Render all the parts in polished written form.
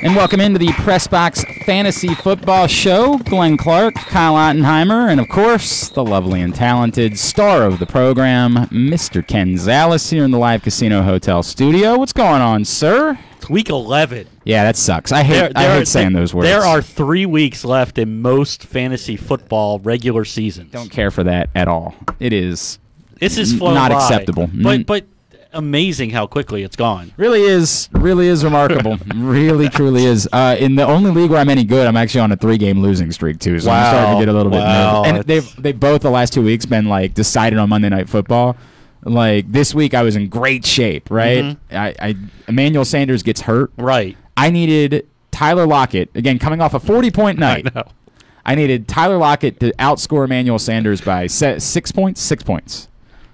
And welcome into the Pressbox Fantasy Football Show. Glenn Clark, Kyle Ottenheimer, and of course, the lovely and talented star of the program, Mr. Ken Zalis, here in the Live Casino Hotel studio. What's going on, sir? It's week 11. Yeah, that sucks. I hate saying those words. There are 3 weeks left in most fantasy football regular seasons. Don't care for that at all. This is flown not by. Acceptable. But amazing how quickly it's gone. Really is remarkable. Really, truly is. In the only league where I'm any good, I'm actually on a 3-game losing streak too. So I'm starting to get a little bit nervous. And they've both the last 2 weeks been like decided on Monday Night Football. Like this week, I was in great shape. Right, Emmanuel Sanders gets hurt. Right, I needed Tyler Lockett again, coming off a 40-point night. I know. I needed Tyler Lockett to outscore Emmanuel Sanders by 6 points.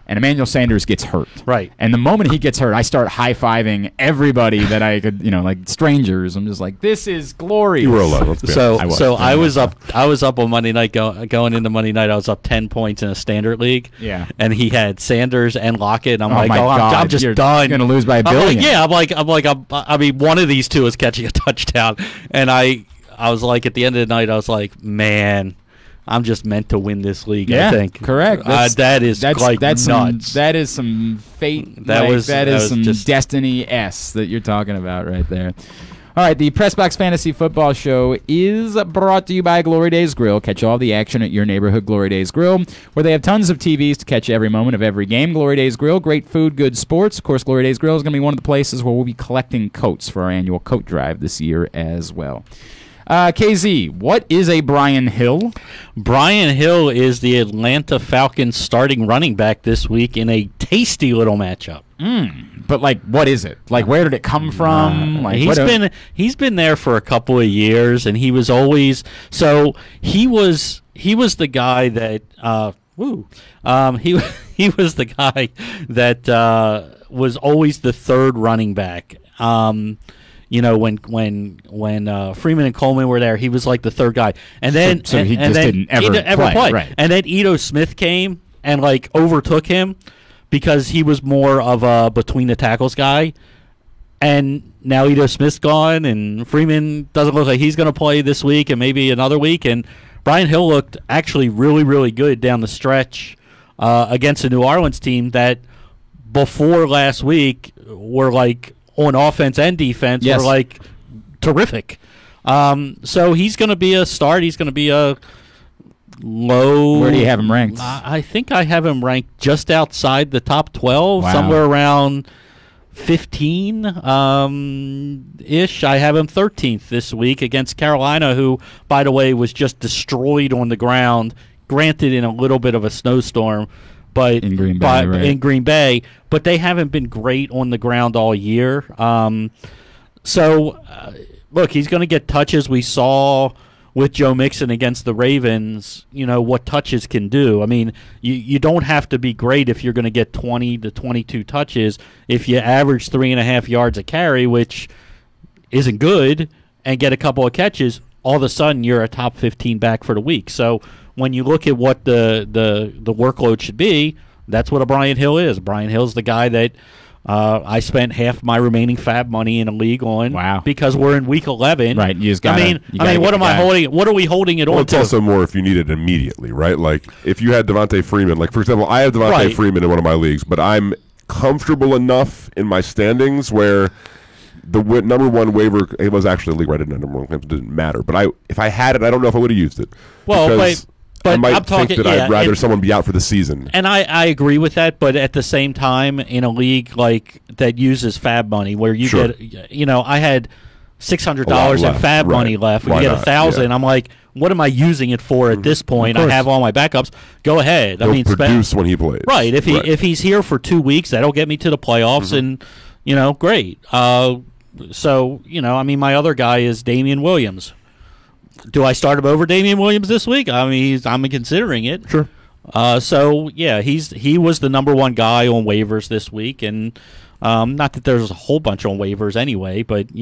And Emmanuel Sanders gets hurt. Right. And the moment he gets hurt, I start high-fiving everybody that I could, like strangers. I'm just like, this is glorious. You were alone. I was up on Monday night, going into Monday night, I was up 10 points in a standard league. Yeah. And he had Sanders and Lockett, and my God. I'm just You're done. Going to lose by a billion. I mean, one of these two is catching a touchdown. And I was like, at the end of the night, I was like, man, I'm just meant to win this league. Yeah, I think correct. That's nuts. That is some fate. That is some destiny that you're talking about right there. All right, the Pressbox Fantasy Football Show is brought to you by Glory Days Grill. Catch all the action at your neighborhood Glory Days Grill, where they have tons of TVs to catch every moment of every game. Glory Days Grill, great food, good sports. Of course, Glory Days Grill is going to be one of the places where we'll be collecting coats for our annual coat drive this year as well. KZ, what is a Brian Hill? Brian Hill is the Atlanta Falcons starting running back this week in a tasty little matchup. But what is it? Where did it come from? He's been there for a couple of years, and he was always he was the guy that he was the guy that was always the third running back. When Freeman and Coleman were there, he was like the third guy, and then he didn't ever play. Right. And then Ito Smith came and overtook him because he was more of a between the tackles guy. And now Ito Smith's gone, and Freeman doesn't look like he's going to play this week and maybe another week. And Brian Hill looked actually really, really good down the stretch against the New Orleans team that before last week were on offense and defense were terrific. So he's going to be a start. He's going to be a low. Where do you have him ranked? I think I have him ranked just outside the top 12, wow. somewhere around 15 ish. I have him 13th this week against Carolina, who, by the way, was just destroyed on the ground, granted in a little bit of a snowstorm. But in Green Bay, but they haven't been great on the ground all year. Look, he's going to get touches. We saw with Joe Mixon against the Ravens, what touches can do. I mean, you don't have to be great if you're going to get 20 to 22 touches. If you average 3.5 yards a carry, which isn't good, and get a couple of catches, all of a sudden you're a top 15 back for the week. So when you look at what the workload should be, that's what a Brian Hill is. Brian Hill's the guy that I spent half my remaining fab money in a league on. Wow. Because we're in week 11. Right. You just gotta, what am I holding? What are we holding it on it's to? Also more if you need it immediately, right? If you had Devontae Freeman, for example, I have Devontae Freeman in one of my leagues, but I'm comfortable enough in my standings where the number one waiver, it was actually a league where I didn't have number one claims, it didn't matter. But if I had it, I don't know if I would have used it. Well, but I might think that I'd rather someone be out for the season. And I agree with that, but at the same time, in a league that uses fab money, where you get, I had $600 in fab money left. When you get $1,000, I'm like, what am I using it for at this point? I have all my backups. Go ahead. He'll produce when he plays. Right. If he's here for 2 weeks, that'll get me to the playoffs, and great. My other guy is Damian Williams. Do I start him over Damian Williams this week? I mean, I'm considering it. Sure. He was the number one guy on waivers this week, and not that there's a whole bunch on waivers anyway, but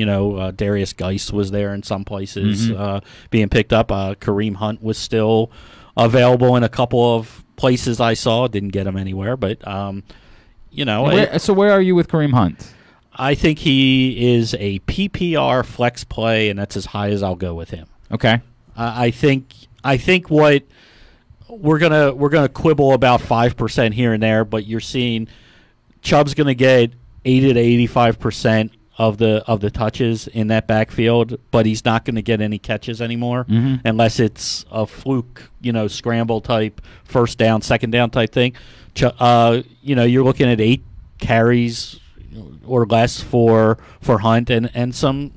Darius Geis was there in some places being picked up. Kareem Hunt was still available in a couple of places I saw. Didn't get him anywhere, but So where are you with Kareem Hunt? I think he is a PPR flex play, and that's as high as I'll go with him. Okay. I think what we're gonna quibble about 5% here and there, but you're seeing Chubb's gonna get 80 to 85% of the touches in that backfield, but he's not going to get any catches anymore unless it's a fluke, scramble type, first down, second down type thing. You're looking at 8 carries or less for Hunt and some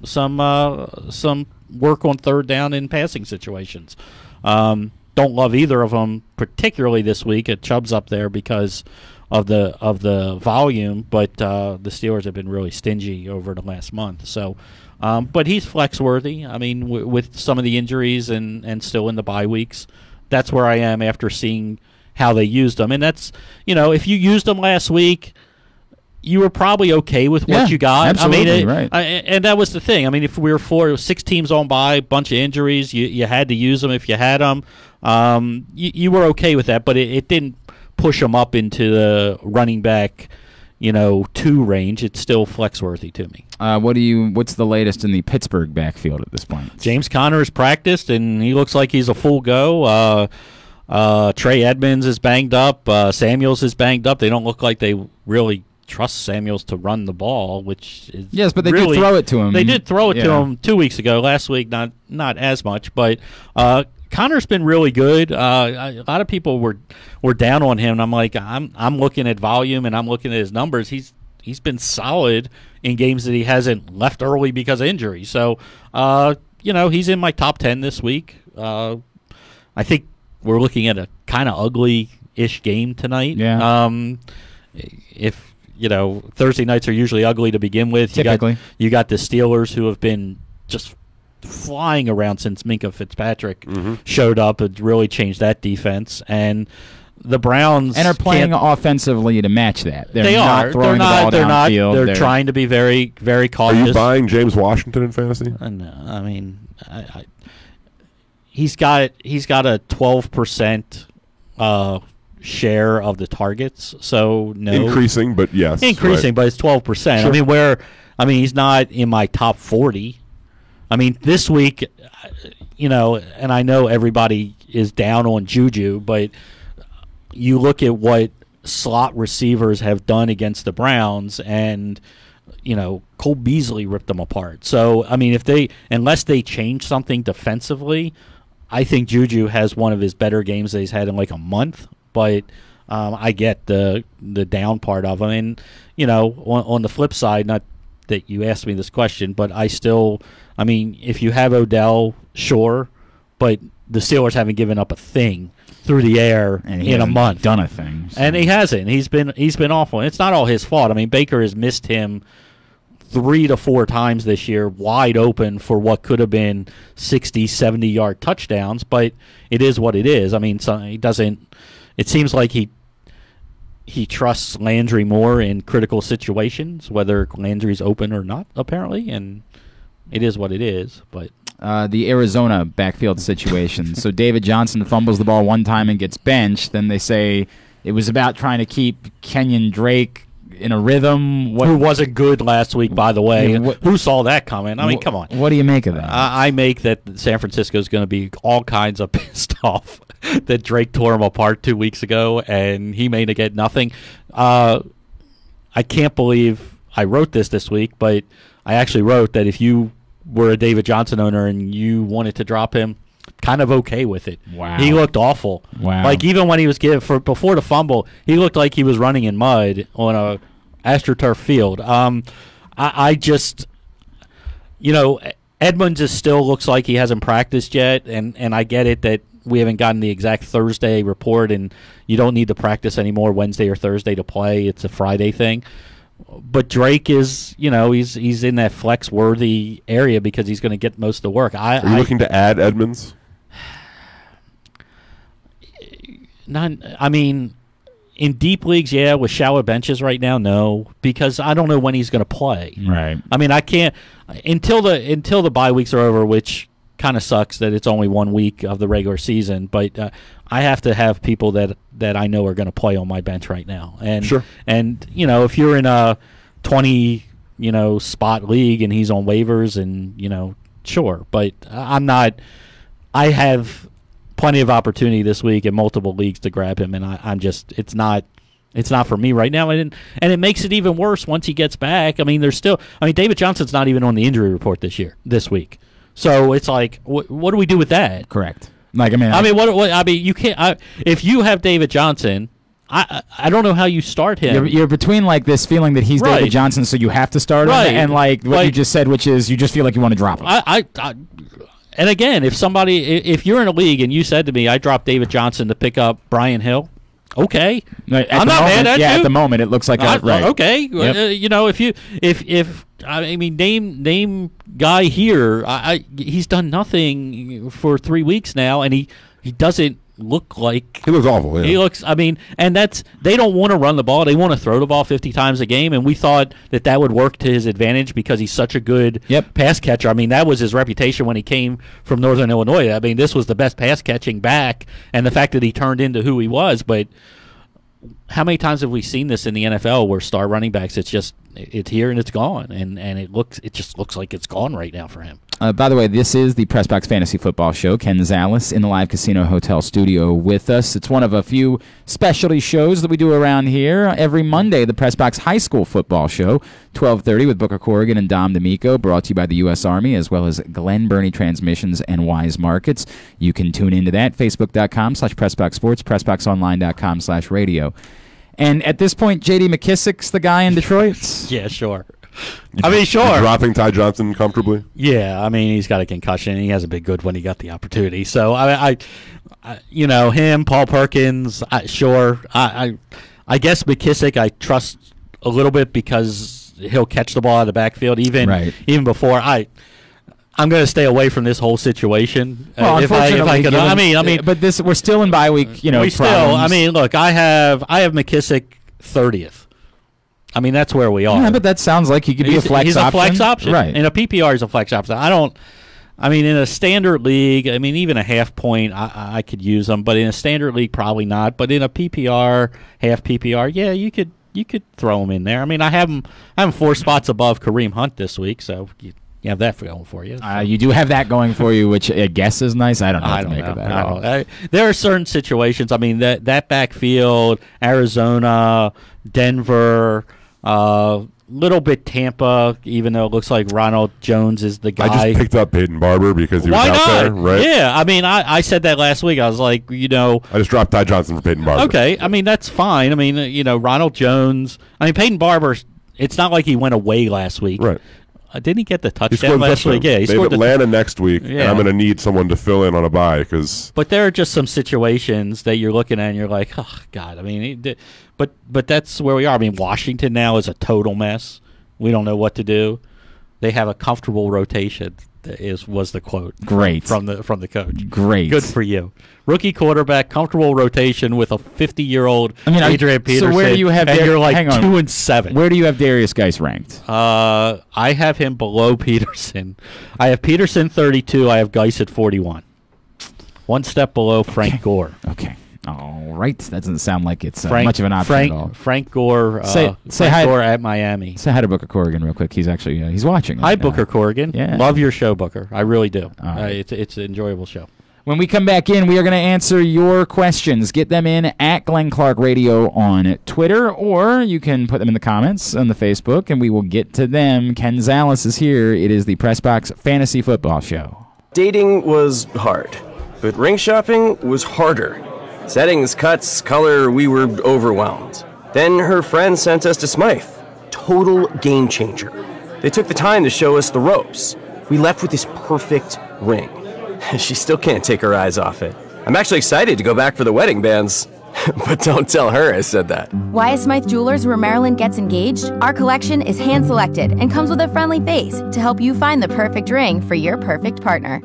work on third down in passing situations. Don't love either of them, particularly this week. Chubb's up there because of the volume, but the Steelers have been really stingy over the last month. So, but he's flex worthy. I mean, with some of the injuries and still in the bye weeks, that's where I am after seeing how they used him. And that's if you used him last week, you were probably okay with what you got. Absolutely, right. And that was the thing. I mean, if we were 6 teams on bye, bunch of injuries, you had to use them if you had them. You were okay with that, but it didn't push them up into the running back, 2 range. It's still flex worthy to me. What's the latest in the Pittsburgh backfield at this point? James Conner has practiced, and he looks like he's a full go. Trey Edmonds is banged up. Samuels is banged up. They don't look like they really trust Samuels to run the ball, which is but they did throw it to him. They did throw it to him 2 weeks ago. Last week, not as much, but Connor's been really good. A lot of people were down on him, and I'm like, I'm looking at volume and I'm looking at his numbers. He's been solid in games that he hasn't left early because of injury. So, he's in my top 10 this week. I think we're looking at a kind of ugly-ish game tonight. Yeah. If Thursday nights are usually ugly to begin with. Typically, you got the Steelers who have been just flying around since Minkah Fitzpatrick showed up. It really changed that defense, and the Browns are playing offensively to match that. They not are. Throwing the ball downfield. They're trying to be very, very cautious. Are you buying James Washington in fantasy? No, I mean, he's got a 12% share of the targets, so no increasing, but yes, increasing, but it's 12%. Sure. I mean, he's not in my top 40. I mean, this week, and I know everybody is down on Juju, but you look at what slot receivers have done against the Browns, and Cole Beasley ripped them apart. So, I mean, unless they change something defensively, I think Juju has one of his better games that he's had in like a month. But I get the down part of him, and on the flip side, not that you asked me this question, but if you have Odell, sure, but the Steelers haven't given up a thing through the air in a month. Done a thing, so. And he hasn't. He's been awful. And it's not all his fault. I mean, Baker has missed him 3 to 4 times this year, wide open for what could have been 60, 70-yard touchdowns. But it is what it is. I mean, he doesn't. It seems like he trusts Landry more in critical situations, whether Landry's open or not, apparently, and it is what it is. But the Arizona backfield situation. So David Johnson fumbles the ball one time and gets benched. Then they say it was about trying to keep Kenyon Drake in a rhythm. Who wasn't good last week, by the way. Who saw that coming? I mean, come on. What do you make of that? I make that San Francisco is going to be all kinds of pissed off that Drake tore him apart 2 weeks ago, and he may get nothing. I can't believe I wrote this week, but I actually wrote that if you were a David Johnson owner and you wanted to drop him, kind of okay with it. Wow. He looked awful. Wow. Like, even when he was before the fumble, he looked like he was running in mud on a AstroTurf field. I just, Edmonds still looks like he hasn't practiced yet, and I get it that we haven't gotten the exact Thursday report, and you don't need to practice anymore Wednesday or Thursday to play. It's a Friday thing. But Drake is, he's in that flex-worthy area because he's going to get most of the work. Are you looking to add Edmonds? In deep leagues, yeah. With shallow benches right now, no, because I don't know when he's going to play. Right. I mean, I can't until the bye weeks are over, which kind of sucks that it's only 1 week of the regular season. But I have to have people that I know are going to play on my bench right now. And sure. And if you're in a 20 spot league and he's on waivers and, sure. But I'm not – I have plenty of opportunity this week in multiple leagues to grab him, and I'm just – it's not for me right now. And it makes it even worse once he gets back. I mean, David Johnson's not even on the injury report this week. So it's like, what do we do with that? Correct. You can't. If you have David Johnson, I don't know how you start him. You're between like this feeling that he's right. David Johnson, so you have to start him, and like what you just said, which is you just feel like you want to drop him. And again, if you're in a league and you said to me, I dropped David Johnson to pick up Brian Hill. Okay, I'm not mad at you. Yeah, at the moment it looks like right. Okay, yep. Name guy here. He's done nothing for 3 weeks now, and he doesn't look like he looks awful. Yeah. He looks. And they don't want to run the ball. They want to throw the ball 50 times a game, and we thought that would work to his advantage because he's such a good pass catcher. That was his reputation when he came from Northern Illinois. This was the best pass catching back, and the fact that he turned into who he was. But how many times have we seen this in the NFL where star running backs? It's here and it's gone, and it just looks like it's gone right now for him. By the way, this is the Pressbox Fantasy Football Show. Ken Zalis in the Live Casino Hotel studio with us. It's one of a few specialty shows that we do around here. Every Monday, the Pressbox High School Football Show, 12:30 with Booker Corrigan and Dom D'Amico, brought to you by the U.S. Army, as well as Glen Burnie Transmissions and Wise Markets. You can tune into that, facebook.com/PressboxSports, PressboxOnline.com/radio. And at this point, J.D. McKissick's the guy in Detroit? Yeah, sure. Sure. Dropping Ty Johnson comfortably? Yeah, he's got a concussion. He hasn't been good when he got the opportunity. So, him, Paul Perkins, sure. I guess McKissick I trust a little bit because he'll catch the ball out of the backfield even before I'm going to stay away from this whole situation. Well, unfortunately, but we're still in bye week. Look, I have McKissick 30th. That's where we are. Yeah, but that sounds like he could be a flex option. He's a flex option. Right. In a PPR, he's a flex option. In a standard league, even a half point, I could use him. But in a standard league, probably not. But in a PPR, half PPR, yeah, you could throw him in there. I have him 4 spots above Kareem Hunt this week, so you have that going for you. You do have that going for you, which I guess is nice. I don't know what to make of that. There are certain situations. That backfield, Arizona, Denver, little bit Tampa, even though it looks like Ronald Jones is the guy. I just picked up Peyton Barber because he was out there, right? Yeah, I said that last week. I was like, I just dropped Ty Johnson for Peyton Barber. Okay, that's fine. Ronald Jones. Peyton Barber, it's not like he went away last week. Right. Didn't he get the touchdown last week? Yeah, he scored Atlanta next week, and I'm going to need someone to fill in on a bye But there are just some situations that you're looking at, and you're like, oh God. But that's where we are. Washington now is a total mess. We don't know what to do. They have a comfortable rotation. Was the quote. Great from the coach. Great, good for you. Rookie quarterback, comfortable rotation with a 50-year-old Adrian Peterson. So where do you have? You're like 2-7. Where do you have Darius Geis ranked? I have him below Peterson. I have Peterson 32. I have Geis at 41. One step below Frank Gore. Okay. All right. That doesn't sound like it's much of an option at all. Frank Gore. Say Gore at Miami. Say hi to Booker Corrigan real quick. He's actually he's watching. Hi, Booker Corrigan. Yeah. Love your show, Booker. I really do. Right. It's an enjoyable show. When we come back in, we are going to answer your questions. Get them in at Glenn Clark Radio on Twitter, or you can put them in the comments on the Facebook, and we will get to them. Ken Zalis is here. It is the Pressbox Fantasy Football Show. Dating was hard, but ring shopping was harder. Settings, cuts, color, we were overwhelmed. Then her friend sent us to Smythe. Total game changer. They took the time to show us the ropes. We left with this perfect ring. She still can't take her eyes off it. I'm actually excited to go back for the wedding bands. But don't tell her I said that. Why is Smythe Jewelers where Marilyn gets engaged? Our collection is hand-selected and comes with a friendly face to help you find the perfect ring for your perfect partner.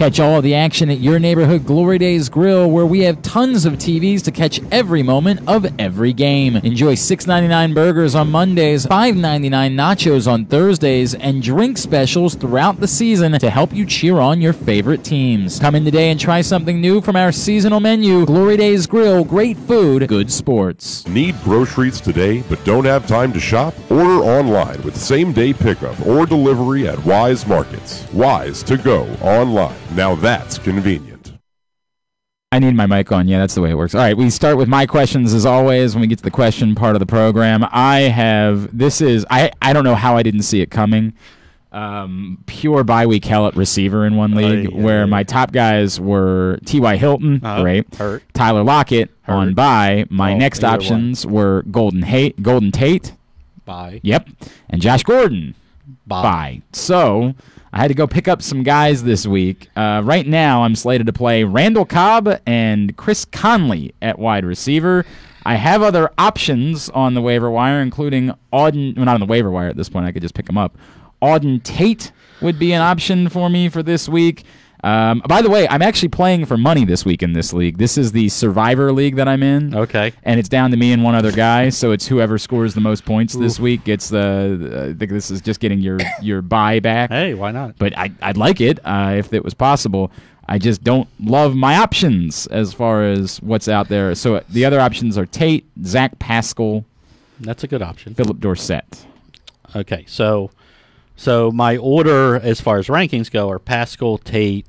Catch all of the action at your neighborhood Glory Days Grill, where we have tons of TVs to catch every moment of every game. Enjoy $6.99 burgers on Mondays, $5.99 nachos on Thursdays, and drink specials throughout the season to help you cheer on your favorite teams. Come in today and try something new from our seasonal menu. Glory Days Grill, great food, good sports. Need groceries today but don't have time to shop? Order online with same-day pickup or delivery at Wise Markets. Wise to go online. Now that's convenient. I need my mic on. Yeah, that's the way it works. All right, we start with my questions as always when we get to the question part of the program. I don't know how I didn't see it coming. Pure bye-week hell at receiver in one league where my top guys were T.Y. Hilton, great. Hurt. Tyler Lockett Hurt. on bye. My next options were Golden Tate. Bye. Yep. And Josh Gordon. Bye. So I had to go pick up some guys this week. Right now, I'm slated to play Randall Cobb and Chris Conley at wide receiver. I have other options on the waiver wire, including Auden. Well, not on the waiver wire at this point. I could just pick them up. Auden Tate would be an option for me for this week. By the way, I'm actually playing for money this week in this league. This is the Survivor League that I'm in. Okay. And it's down to me and one other guy, so it's whoever scores the most points this week gets the. I think this is just getting your buy back. Hey, why not? But I'd like it if it was possible. I just don't love my options as far as what's out there. So the other options are Tate, Zach Pascal, That's a good option. Philip Dorsett. Okay, so my order as far as rankings go are Pascal, Tate,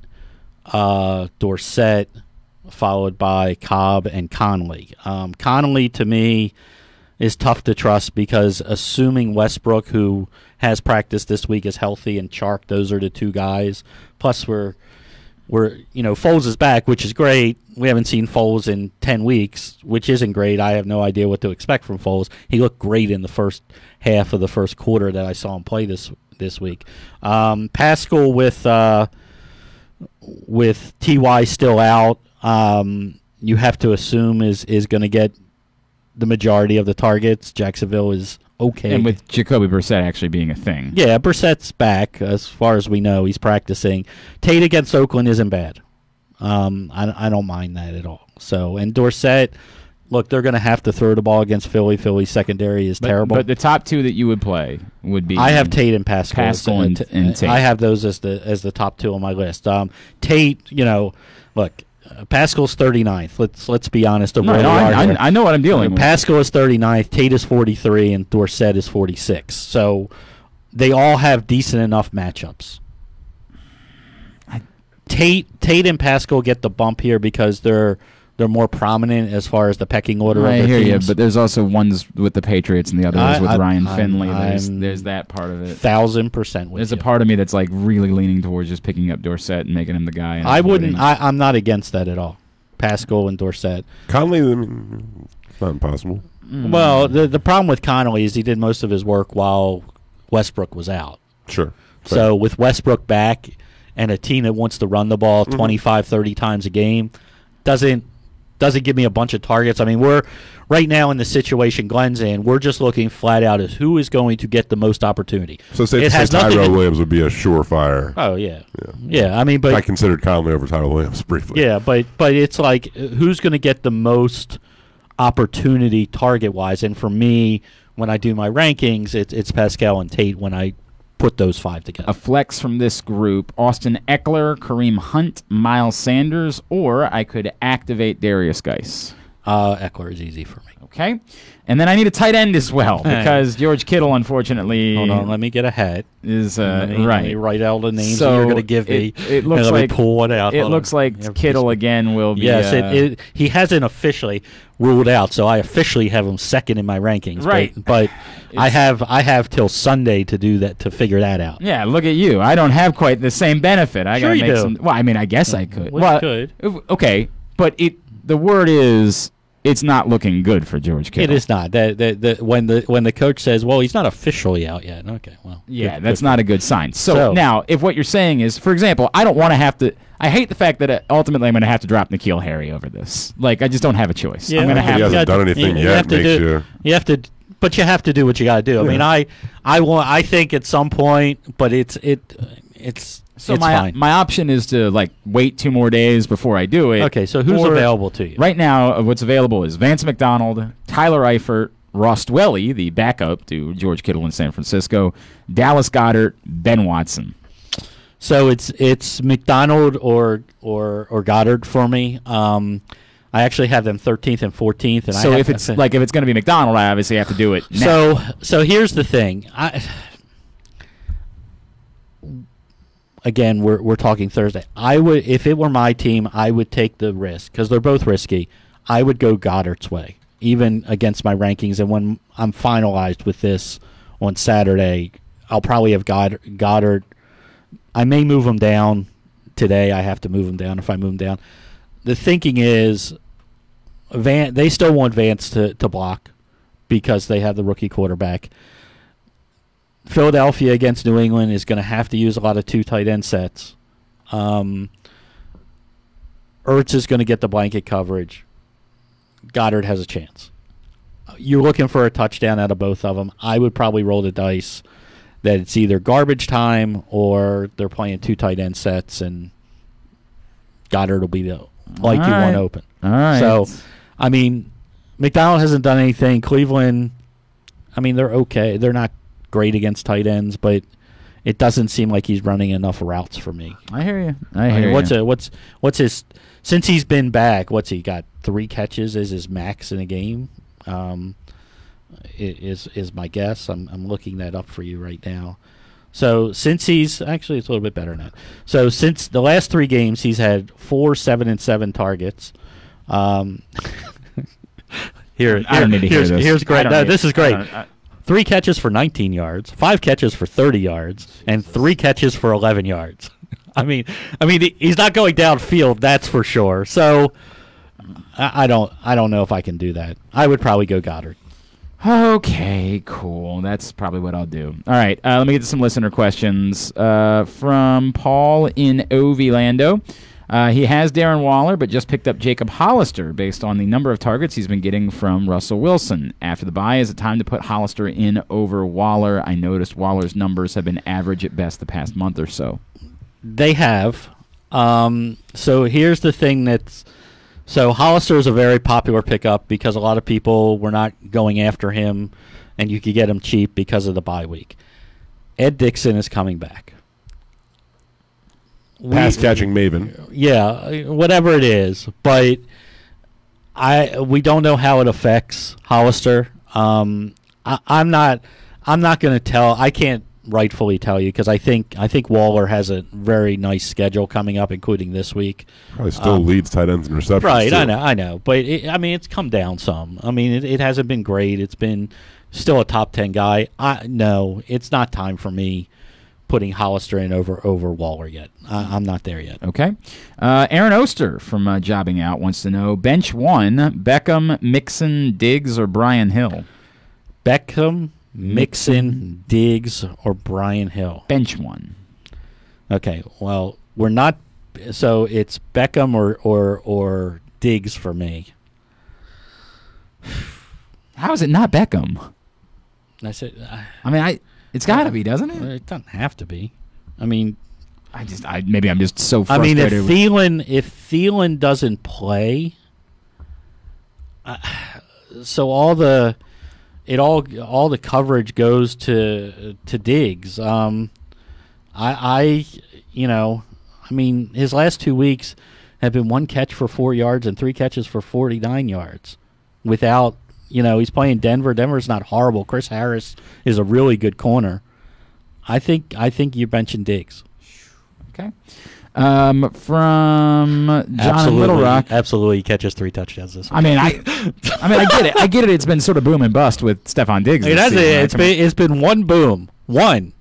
Dorsett, followed by Cobb and Conley. Conley, to me, is tough to trust because assuming Westbrook, who has practiced this week, is healthy, and Chark, those are the two guys. Plus, we're Foles is back, which is great. We haven't seen Foles in 10 weeks, which isn't great. I have no idea what to expect from Foles. He looked great in the first half of the first quarter that I saw him play this week. Pascal with T.Y. still out, you have to assume is going to get the majority of the targets. Jacksonville is okay. And with Jacoby Brissett actually being a thing. Yeah, Brissett's back as far as we know. He's practicing. Tate against Oakland isn't bad. I don't mind that at all. So, and Dorsett, look, they're going to have to throw the ball against Philly. Philly's secondary is terrible. But the top two that you would play would be... I have Tate and Pascal. Pascal and Tate. I have those as the top two on my list. Tate, look, Pascal's 39th. Let's be honest. I know what I'm dealing with. Pascal is 39th. Tate is 43, and Dorsett is 46. So they all have decent enough matchups. Tate and Pascal get the bump here because they're more prominent as far as the pecking order of their teams. I hear you, teams. but there's also ones with the Patriots and the others with Ryan Finley. There's that part of it. 1,000% with There's a part of me that's like really leaning towards just picking up Dorsett and making him the guy. I'm not against that at all. Pascal and Dorsett. Conley, it's not impossible. Well, the problem with Conley is he did most of his work while Westbrook was out. Sure. So with Westbrook back and a team that wants to run the ball 25, 30 times a game, doesn't give me a bunch of targets. I mean, we're right now in the situation Glenn's in. We're just looking flat out as who is going to get the most opportunity. So safe to say Tyrell Williams would be a surefire. Oh yeah. I mean, but I considered Conley over Tyrell Williams briefly. Yeah, but it's like who's going to get the most opportunity target wise? And for me, when I do my rankings, it's Pascal and Tate when I put those five together. A flex from this group: Austin Eckler, Kareem Hunt, Miles Sanders, or I could activate Darius Geis. Eckler is easy for me. Okay. And then I need a tight end as well because George Kittle, unfortunately... Hold on, let me get a hat. Is let me write all the names so that you're going to give me. It looks let like me pull it out. It looks like Kittle again will be... Yes, he hasn't officially ruled out, so I officially have him second in my rankings. Right. But I have till Sunday to do that, to figure that out. Yeah, look at you. I don't have quite the same benefit. I sure gotta you make do. Well, I mean, I guess I could. Well, you could. Okay, but the word is... It's not looking good for George Kittle. It is not. When the coach says, "Well, he's not officially out yet." Okay, well, yeah, that's not a good sign. So now, if what you're saying is, for example, I don't want to have to. I hate the fact that ultimately I'm going to have to drop N'Keal Harry over this. Like, I just don't have a choice. Yeah, I'm going to have. He hasn't done anything yet. You have to, but you have to do what you got to do. I mean, I think at some point, but it's So it's my fine. my option is to wait 2 more days before I do it. Okay, so who's Or- available to you? Right now, what's available is Vance McDonald, Tyler Eifert, Ross Dwelly, the backup to George Kittle in San Francisco, Dallas Goedert, Ben Watson. So it's McDonald or Goddard for me. I actually have them 13th and 14th, and So if it's going to be McDonald, I obviously have to do it now. So here's the thing. Again, we're talking Thursday. I would, if it were my team, I would take the risk because they're both risky. I would go Goddard's way, even against my rankings. And when I'm finalized with this on Saturday, I'll probably have Goddard. I may move him down today. I have to move him down if I move him down. The thinking is, they still want Vance to block because they have the rookie quarterback. Philadelphia against New England is going to have to use a lot of 2 tight end sets. Ertz is going to get the blanket coverage. Goddard has a chance. You're looking for a touchdown out of both of them. I would probably roll the dice that it's either garbage time or they're playing 2 tight end sets and Goddard will be the likely one open. All right. So, I mean, McDonald hasn't done anything. Cleveland, I mean, they're okay. They're not great against tight ends, but it doesn't seem like he's running enough routes for me. I hear you. I hear you. What's his, since he's been back, what's he got? 3 catches is his max in a game. Is my guess. I'm looking that up for you right now. So since he's actually, it's a little bit better than that. So since the last 3 games, he's had 4 7-7 targets. Here's great. No, this is great. 3 catches for 19 yards, 5 catches for 30 yards, and 3 catches for 11 yards. I mean, he's not going downfield, that's for sure. So I don't know if I can do that. I would probably go Goddard. Okay, cool. That's probably what I'll do. All right, let me get to some listener questions from Paul in Ovilando. He has Darren Waller, but just picked up Jacob Hollister based on the number of targets he's been getting from Russell Wilson. After the bye, is it time to put Hollister in over Waller? I noticed Waller's numbers have been average at best the past month or so. They have. So here's the thing so Hollister is a very popular pickup because a lot of people were not going after him, and you could get him cheap because of the bye week. Ed Dixon is coming back. Pass-catching maven. Yeah, whatever it is. But we don't know how it affects Hollister. I'm not going to tell. I can't rightfully tell you because I think Waller has a very nice schedule coming up, including this week. Probably still leads tight ends in receptions. Right, too. I know. But it's come down some. I mean, it hasn't been great. It's been still a top 10 guy. No, it's not time for me putting Hollister in over Waller yet. I'm not there yet. Okay. Aaron Oster from Jobbing Out wants to know, bench 1, Beckham, Mixon, Diggs, or Brian Hill? Beckham, Mixon, Diggs, or Brian Hill? Bench 1. Okay, well, we're not... So it's Beckham or Diggs for me. How is it not Beckham? I said... It's got to be, doesn't it? It doesn't have to be. I mean... maybe I'm just so frustrated. if Thielen doesn't play... so all the coverage goes to Diggs. His last 2 weeks have been 1 catch for 4 yards and 3 catches for 49 yards. Without, he's playing Denver. Denver's not horrible. Chris Harris is a really good corner. I think you're benching Diggs. Okay. From John in Little Rock. Absolutely, he catches 3 touchdowns this week. I get it. I get it. It's been sort of boom and bust with Stephon Diggs. It's been one boom. One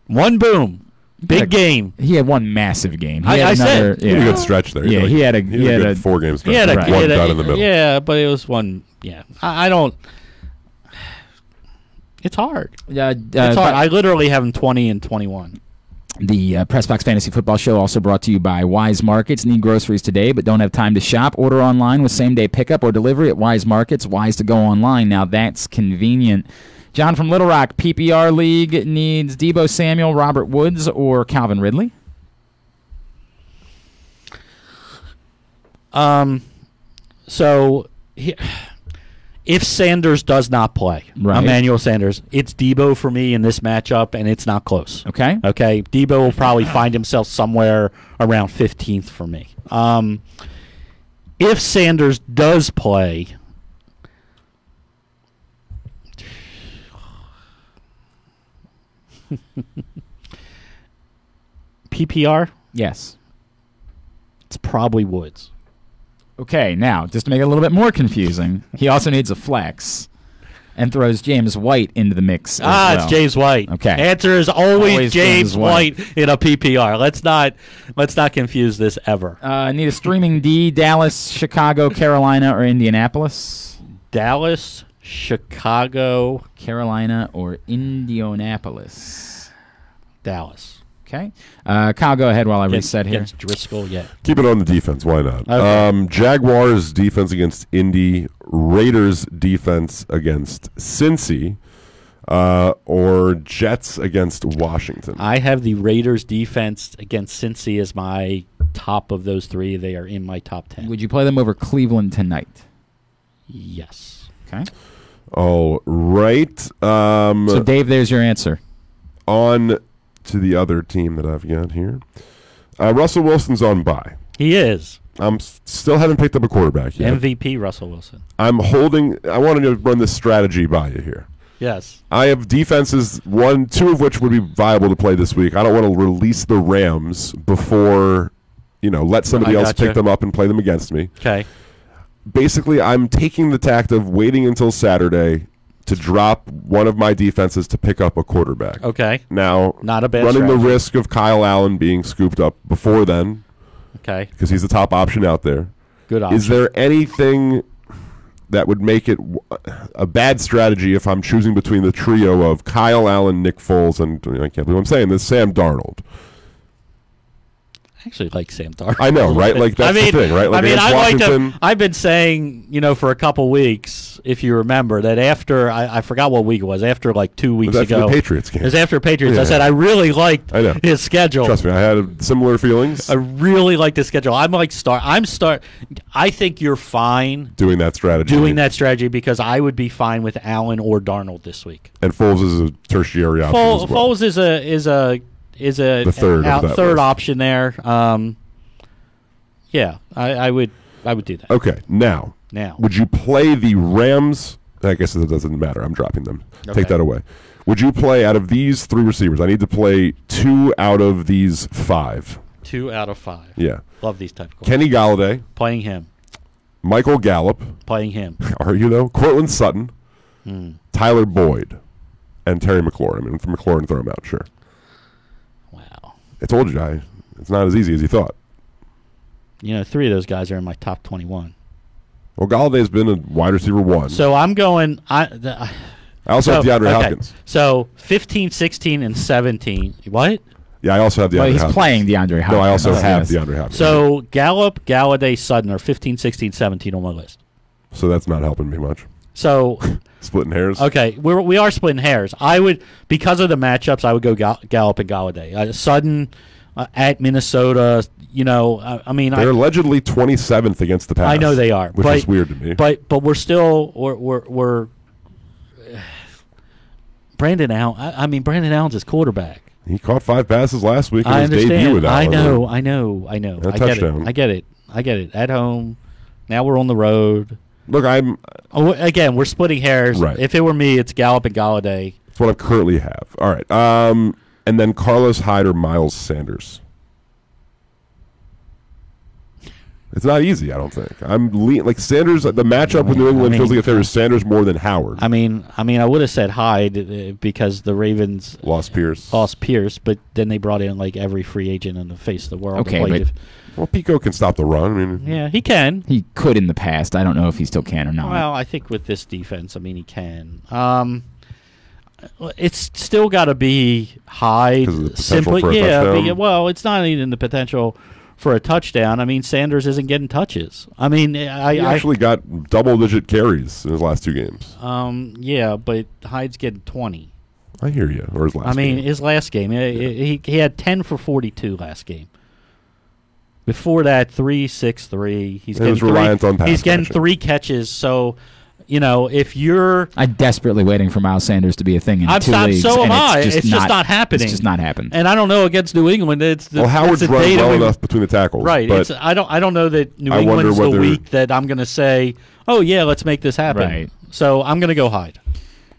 boom. Big game. He had one massive game. He had a good stretch there. Yeah, he had a good 4-game stretch. He had one done in the middle. Yeah, but it was one. Yeah, I don't. It's hard. It's hard. I literally have him 20 and 21. The Pressbox Fantasy Football Show also brought to you by Wise Markets. Need groceries today but don't have time to shop? Order online with same-day pickup or delivery at Wise Markets. Wise to go online. Now that's convenient. John from Little Rock, PPR League needs Deebo Samuel, Robert Woods, or Calvin Ridley? So if Sanders does not play, Right. Emmanuel Sanders, it's Debo for me in this matchup, and it's not close. Okay. Okay. Debo will probably find himself somewhere around 15th for me. If Sanders does play, PPR, Yes. it's probably Woods. Okay, now, just to make it a little bit more confusing, he also needs a flex and throws James White into the mix as well. It's James White. Okay. Answer is always Always James James White. White in a PPR. Let's not confuse this ever. I need a streaming D, Dallas, Chicago, Carolina, or Indianapolis. Dallas, Chicago, Carolina or Indianapolis. Dallas. Okay. Kyle, go ahead while I reset here. Against Driscoll, yeah. Keep it on the defense. Why not? Okay. Jaguars defense against Indy. Raiders defense against Cincy. Or Jets against Washington. I have the Raiders defense against Cincy as my top of those three. They are in my top 10. Would you play them over Cleveland tonight? Yes. Okay. All right. So, Dave, there's your answer. On to the other team that I've got here. Russell Wilson's on bye. He is. Still haven't picked up a quarterback yet. MVP Russell Wilson. I wanted to run this strategy by you here. Yes. I have defenses, two of which would be viable to play this week. I don't want to release the Rams before, let somebody else pick them up and play them against me. Okay. Basically, I'm taking the tact of waiting until Saturday to drop one of my defenses to pick up a quarterback. Okay. Now, Not a bad running strategy. the risk of Kyle Allen being scooped up before then, Okay. because he's the top option out there. Good option. Is there anything that would make it a bad strategy if I'm choosing between the trio of Kyle Allen, Nick Foles, and I can't believe I'm saying this, Sam Darnold? I actually like Sam Darnold. I know, right? Like, that's the thing, right? Like, against I like Washington- him. I've been saying, for a couple weeks, if you remember, that after I forgot what week it was, after like 2 weeks It was after ago, the Patriots game. It was after Patriots. I Yeah. said I really liked I know. his schedule. Trust me, I had similar feelings I really liked his schedule. I think you're fine doing that strategy. doing that strategy because I would be fine with Allen or Darnold this week. And Foles is a tertiary option as well. Foles is a The third of that third list. option there. Yeah, I would do that. Okay, now, would you play the Rams? I guess it doesn't matter. I'm dropping them. Okay. Take that away. Would you play out of these three receivers? I need to play 2 out of these 5. 2 out of 5. Yeah. Love these type of calls. Kenny Galladay, Playing him. Michael Gallup, Playing him. are you though? Cortland Sutton, Hmm. Tyler Boyd, and Terry McLaurin. I mean, for McLaurin, throw him out, sure. Wow. I told you, it's not as easy as you thought. 3 of those guys are in my top 21. Well, Galladay's been a wide receiver 1. So I'm going. I also have DeAndre okay. Hopkins. So 15, 16, and 17. What? Yeah, I also have DeAndre Well, he's Hopkins. playing DeAndre Hopkins. No, I also have Yes. DeAndre Hopkins. So Gallup, Galladay, Sutton are 15, 16, 17 on my list. So that's not helping me much. So Splitting hairs. okay, we are splitting hairs. I would, because of the matchups, I would go Gallup and Galladay. Sutton at Minnesota. They're allegedly 27th against the pass. I know they are, which but, is weird to me. But we're still we're Brandon Allen. Brandon Allen's his quarterback. He caught 5 passes last week in I his debut understand. with I Allen. know. And a I touchdown. get it. At home. Now we're on the road. Look, Again, we're splitting hairs. Right. If it were me, it's Gallup and Galladay. that's what I currently have. All right. And then Carlos Hyde or Miles Sanders. It's not easy, I don't think. I'm like Sanders. The matchup with New England feels like it favors Sanders more than Howard. I would have said Hyde because the Ravens Lost Pierce, but then they brought in like every free agent on the face of the world. Okay, to play but Well, Pico can stop the run. I mean, yeah, he can. He could in the past. I don't know if he still can or not. Well, I think with this defense, he can. It's still got to be Hyde. 'Cause of the potential for a touchdown? Well, it's not even the potential for a touchdown. Sanders isn't getting touches. he actually got double-digit carries in his last 2 games. Yeah, but Hyde's getting 20. I hear you. Or his last game. His last game, he had 10 for 42 last game. Before that, 3.63. He's He was reliant on pass He's getting catching. 3 catches. So, if you're, I'm desperately waiting for Miles Sanders to be a thing in I'm 2 not, leagues. so am and I. It's just not happening. It's just not happening. And I don't know against New England. Howard's it's the run data well enough between the tackles. Right. But I don't know that New I wonder England's the whether- week that I'm going to say, oh yeah, let's make this happen. Right. So I'm going to go Hyde.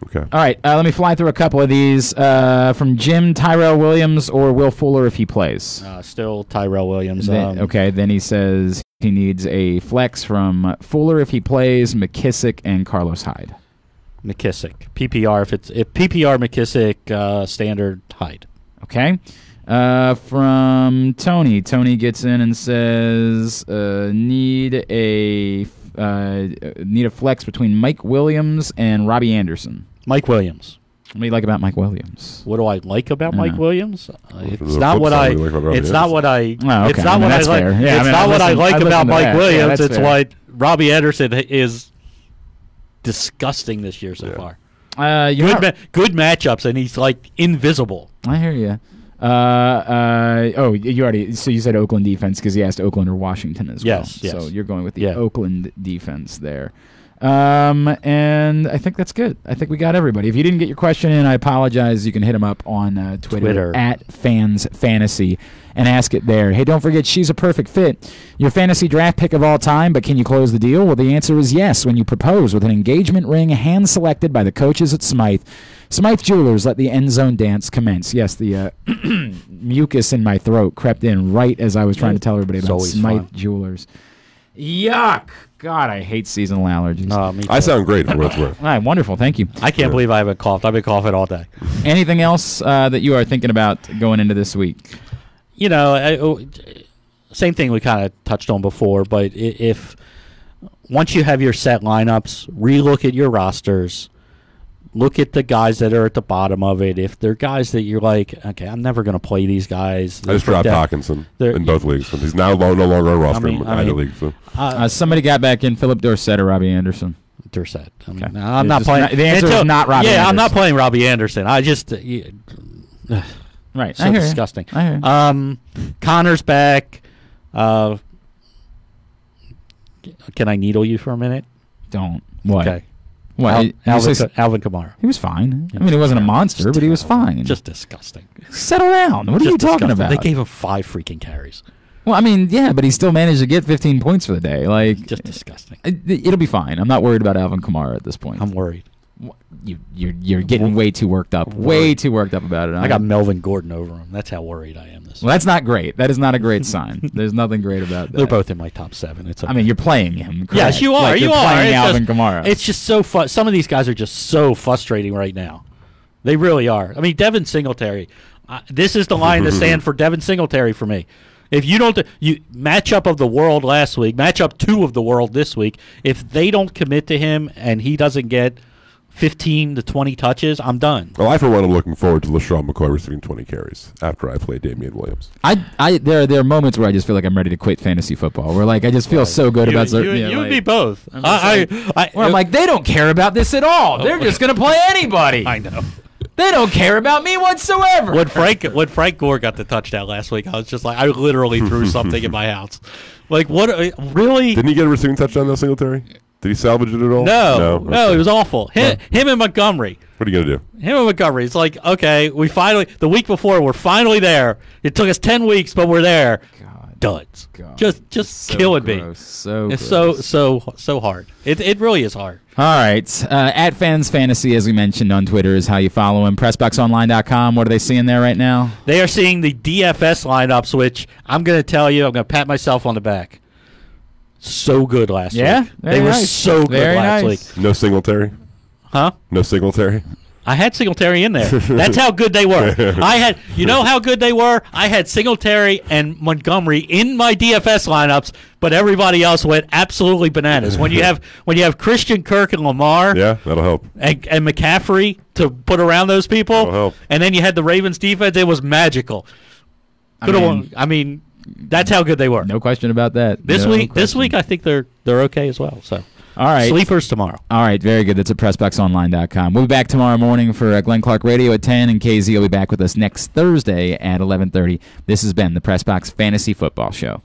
okay. All right, let me fly through a couple of these. From Jim, Tyrell Williams or Will Fuller if he plays. Still Tyrell Williams. Then he says he needs a flex from Fuller if he plays, McKissick, and Carlos Hyde. McKissick. PPR if PPR McKissick standard Hyde. Okay. From Tony. Tony gets in and says need a flex between Mike Williams and Robbie Anderson. Mike Williams. What do you like about Mike Williams? What do I like about Mike Williams? It's the not flip what side, I. what do you like about Robbie It's not what I. Oh, okay. It's not what I that's like. fair. Yeah, It's not what I like about Mike Williams. Yeah, that's It's fair. what Robbie Anderson is disgusting this year so far. Good matchups, and he's like invisible. I hear you. You already. So you said Oakland defense because he asked Oakland or Washington as well. Yes. So you're going with the Yeah. Oakland defense there. And I think that's good. I think we got everybody. If you didn't get your question in, I apologize. You can hit him up on Twitter. at Fans Fantasy and ask it there. Hey, don't forget, she's a perfect fit. Your fantasy draft pick of all time, but can you close the deal? Well, the answer is yes when you propose with an engagement ring hand-selected by the coaches at Smythe. Smythe Jewelers, let the end zone dance commence. Yes, the mucus in my throat crept in right as I was trying to tell everybody about Smythe Jewelers. Yuck! God, I hate seasonal allergies. Me too. I sound great for what it's worth. All right, wonderful. Thank you. I can't believe I haven't coughed. I've been coughing all day. Anything else that you are thinking about going into this week? Same thing we kind of touched on before, but if once you have your set lineups, relook at your rosters, look at the guys that are at the bottom of it. If they're guys that you're like, okay, I'm never going to play these guys. I just dropped Hawkinson in both leagues. He's now no longer a roster in either league. So. Somebody got back in Philip Dorsett or Robbie Anderson. Dorsett. Okay. No, I'm not playing. The answer is not Robbie Anderson. Yeah, I'm not playing Robbie Anderson. I just... right. So disgusting. I hear you. Connor's back. Can I needle you for a minute? Don't. What? Okay. What? Alvin Kamara. He was fine. I mean, he wasn't a monster, but he was fine. Just disgusting. Settle down. What are you talking about? They gave him 5 freaking carries. Well, I mean, yeah, but he still managed to get 15 points for the day. Like, Just disgusting. It'll be fine. I'm not worried about Alvin Kamara at this point. I'm worried. You're getting way too worked up. Way too worked up about it. I got Melvin Gordon over him. That's how worried I am this Well, that's not great. That is not a great sign. There's nothing great about that. They're both in my top 7. It's okay. I mean, you're playing him. Correct. Yes, you are. Like, you you're are. playing It's Alvin just, Kamara. It's just so fun. Some of these guys are just so frustrating right now. They really are. I mean, Devin Singletary. This is the line in the sand for Devin Singletary for me. If you don't, matchup of the world last week, matchup 2 of the world this week. If they don't commit to him and he doesn't get 15 to 20 touches, I'm done. Well, I for one am looking forward to LaShawn McCoy receiving 20 carries after I play Damian Williams. There are moments where I just feel like I'm ready to quit fantasy football. Where like I just feel so good about certain. You would be both. Where I'm like, they don't care about this at all. They're just gonna play anybody. I know. They don't care about me whatsoever. When Frank Gore got the touchdown last week, I was just like, I literally threw something in my house. Like, what? Really? Didn't he get a receiving touchdown, though, Singletary? Did he salvage it at all? No, Okay. it was awful. Him and Montgomery. What are you gonna do? Him and Montgomery. It's like, okay, the week before, we're finally there. It took us 10 weeks, but we're there. God. Duds. God. Just So killing gross. me. So It's gross. so hard. It really is hard. All right. At Fans Fantasy, as we mentioned on Twitter, is how you follow him. PressBoxOnline.com. What are they seeing there right now? They are seeing the DFS lineups, which I'm going to tell you, I'm going to pat myself on the back. So good last week. They were nice. so good Very last nice. week. No Singletary? Huh? No Singletary? I had Singletary in there. That's how good they were. You know how good they were? I had Singletary and Montgomery in my DFS lineups, but everybody else went absolutely bananas. When you have Christian Kirk and Lamar, Yeah, that'll help. and McCaffrey to put around those people, That'll help. and then you had the Ravens defense, it was magical. I mean, that's how good they were. No question about that. This No week, question. I think they're okay as well. So, All right. sleepers tomorrow. All right, very good. That's at PressBoxOnline.com. We'll be back tomorrow morning for Glenn Clark Radio at 10, and KZ will be back with us next Thursday at 11:30. This has been the PressBox Fantasy Football Show.